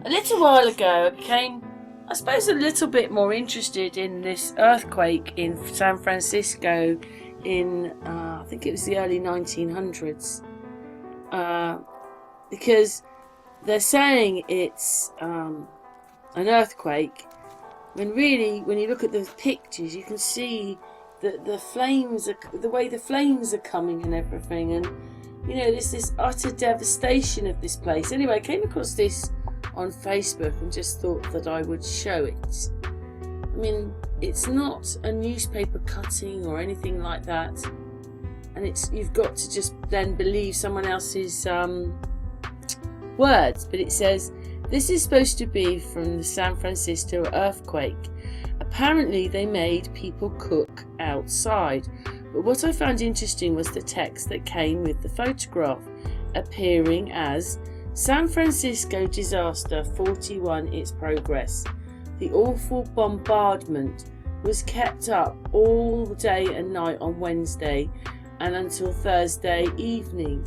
A little while ago, I became, I suppose, a little bit more interested in this earthquake in San Francisco in, I think it was the early 1900s. Because they're saying it's an earthquake, when really, when you look at the pictures, you can see that the flames, the way the flames are coming and everything, and you know, there's this utter devastation of this place. Anyway, I came across this on Facebook and just thought that I would show it. I mean, it's not a newspaper cutting or anything like that, and it's, you've got to just then believe someone else's words. But it says, this is supposed to be from the San Francisco earthquake. Apparently they made people cook outside, but what I found interesting was the text that came with the photograph, appearing as San Francisco disaster 41 its progress. The awful bombardment was kept up all day and night on Wednesday and until Thursday evening.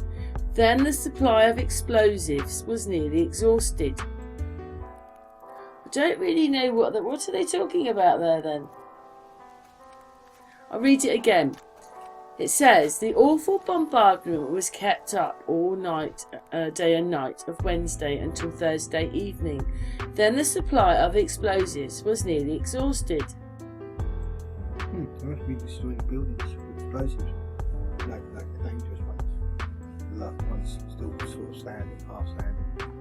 Then the supply of explosives was nearly exhausted. I don't really know what are they talking about there then? I'll read it again. It says, the awful bombardment was kept up all night, day and night of Wednesday until Thursday evening. Then the supply of explosives was nearly exhausted. They must be destroying buildings with explosives, like the dangerous ones. The last ones still sort of standing, half standing.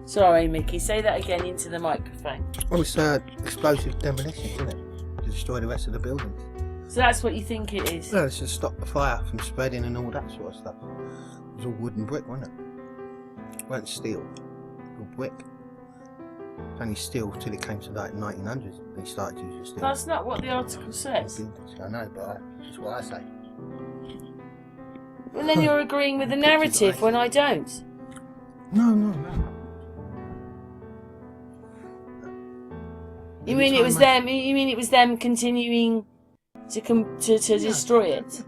Sorry, Mickey, say that again into the microphone. Well, it's explosive demolition, isn't it? To destroy the rest of the buildings. So that's what you think it is? No, it's to stop the fire from spreading and all that sort of stuff. It was all wood and brick, wasn't it? It weren't steel, all brick. It's only steel till it came to like 1900s. They started using steel. That's not what the article says. I know, but that's what I say. Well, then you're agreeing with the narrative when I don't. No. You mean it was them? You mean it was them continuing to destroy it?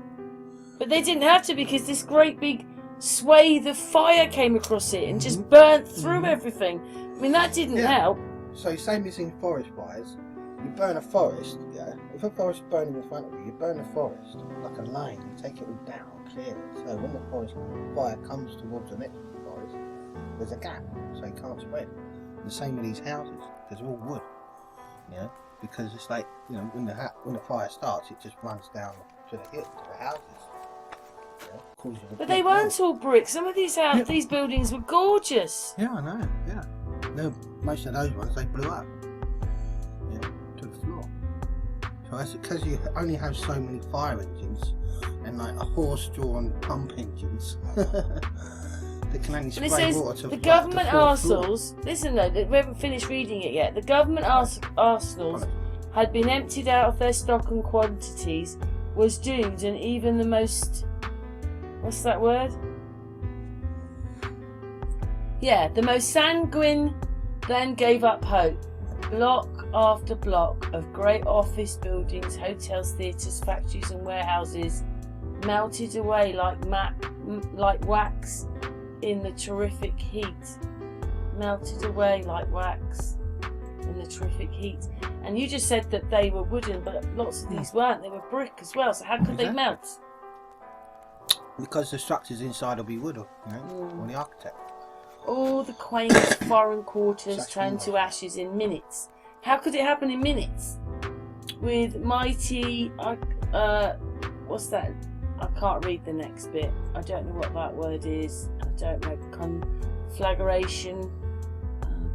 But they didn't have to, because this great big swathe of fire came across it and just burnt through everything. I mean, that didn't help. So same as in forest fires, you burn a forest. Yeah, if a forest is burning in front of you, you burn a forest like a lane. You take it all down, clear it. So when the forest fire comes towards the next forest, there's a gap, so it can't spread. The same with these houses, because they're all wood. Yeah, because it's like, you know, when the fire starts, it just runs down to the hill, to the houses. Yeah, but they weren't all brick. Some of these these buildings were gorgeous. Yeah, I know. Yeah, no, most of those ones they blew up. Yeah, to the floor. So that's because you only have so many fire engines and like a horse-drawn pump engines. That can only spray water to the government arsenals. Listen though, we haven't finished reading it yet. The government arsenals had been emptied out of their stock and quantities was doomed, and even the most, what's that word? Yeah, the most sanguine then gave up hope. Block after block of great office buildings, hotels, theatres, factories and warehouses melted away like wax in the terrific heat. Melted away like wax in the terrific heat. And you just said that they were wooden, but lots of these weren't. They were brick as well. So how could they melt? Because the structures inside will be wood, you know, or the architect. All the quaint foreign quarters turned to ashes in minutes. How could it happen in minutes? With mighty, what's that? I can't read the next bit. I don't know what that word is. I don't know. Conflagration,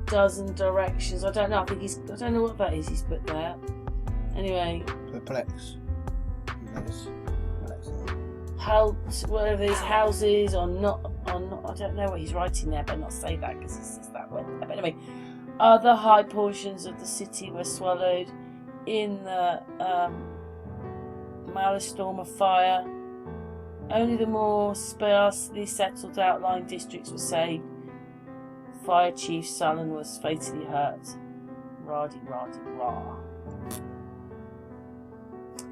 dozen directions. I don't know. I don't know what that is. He's put there. Anyway. Perplex. Whatever his houses or not. I don't know what he's writing there, but not say that because it's just that word. But anyway, other high portions of the city were swallowed in the maelstrom of fire. Only the more sparsely settled outlying districts were saved. Fire Chief Sullen was fatally hurt. Rah.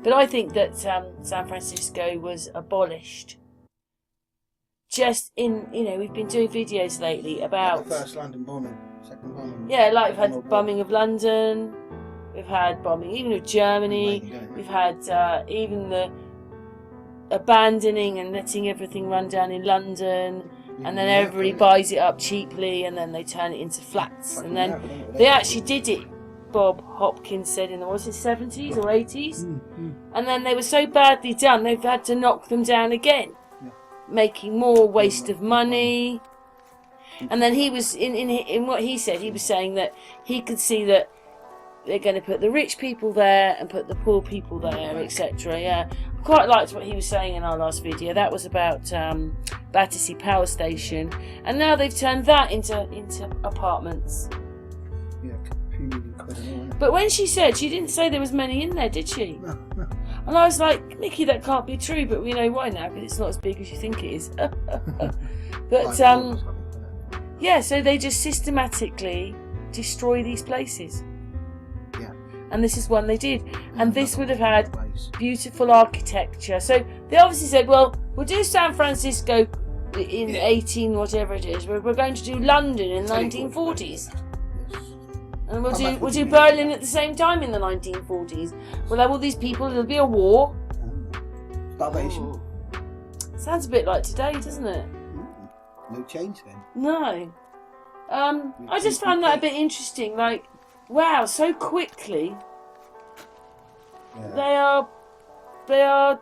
But I think that San Francisco was abolished. Just in, you know, we've been doing videos lately about... the first London bombing. Second bombing. Yeah, like we've Second had bombing of London, we've had bombing even of Germany, we've had even the abandoning and letting everything run down in London, and then everybody buys it up cheaply and then they turn it into flats. And then they actually did it, Bob Hopkins said, in the, was it 70s or 80s? And then they were so badly done, they've had to knock them down again, making more waste of money. And then he was, in what he said, he was saying that he could see that they're going to put the rich people there and put the poor people there, etc. Yeah, I quite liked what he was saying in our last video. That was about Battersea Power Station, and now they've turned that into apartments. Yeah, a few million quid and all. But when she said, she didn't say there was many in there, did she? No. And I was like, Mickey, that can't be true. But we know why now, because it's not as big as you think it is. But yeah, so they just systematically destroy these places. And this is one they did. And this would have had beautiful architecture. So they obviously said, well, we'll do San Francisco in 18 whatever it is. We're going to do London in the 1940s. And we'll do Berlin at the same time in the 1940s. We'll have all these people, there'll be a war. Starvation. Sounds a bit like today, doesn't it? No change then. No. I just found that a bit interesting. Like, wow, so quickly they are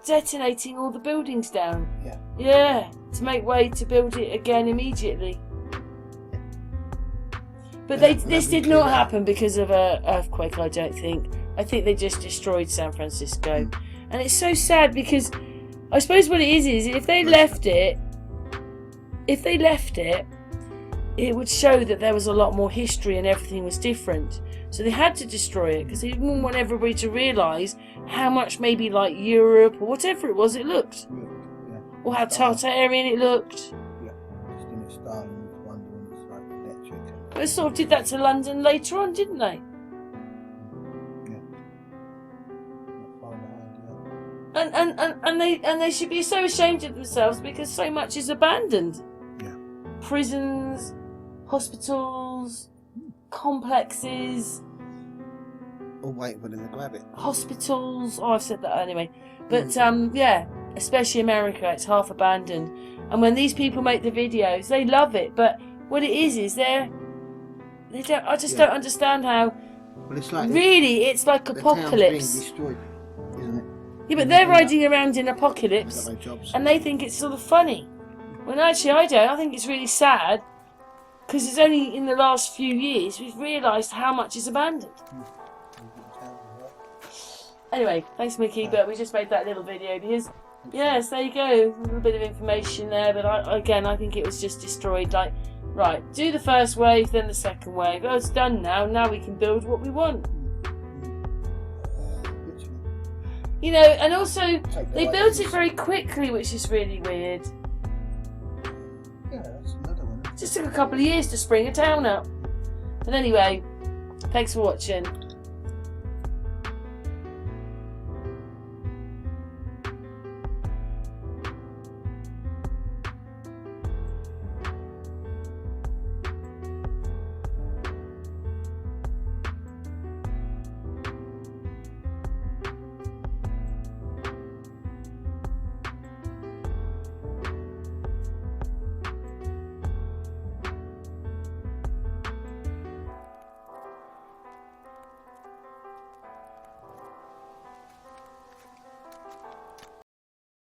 detonating all the buildings down. Yeah, to make way to build it again immediately. But this did not happen because of an earthquake, I don't think. I think they just destroyed San Francisco. And it's so sad because I suppose what it is if they left it, it would show that there was a lot more history and everything was different. So they had to destroy it because they didn't want everybody to realise how much maybe like Europe or whatever it was it looked. Or how Tartarian it looked. Yeah, just in its style and its wonder and its like electric. But they sort of did that to London later on, didn't they? And they should be so ashamed of themselves because so much is abandoned. Prisons, hospitals, complexes. All waiting for them to grab it. Hospitals. Oh, I've said that anyway. But yeah, especially America, it's half abandoned. And when these people make the videos, they love it. But what it is they don't. I just don't understand how. Well, it's like really, it's like apocalypse. Being destroyed, isn't it? Yeah, but they're riding around in apocalypse, and they think it's sort of funny. When actually I don't. I think it's really sad because it's only in the last few years we've realised how much is abandoned. Anyway, thanks Mickey, but we just made that little video because, yes, there you go, a little bit of information there, but I think it was just destroyed. Like, right, do the first wave, then the second wave. Oh, it's done now we can build what we want. You know, and also, they built it very quickly, which is really weird. Yeah, that's another one. Just took a couple of years to spring a town up. But anyway, thanks for watching.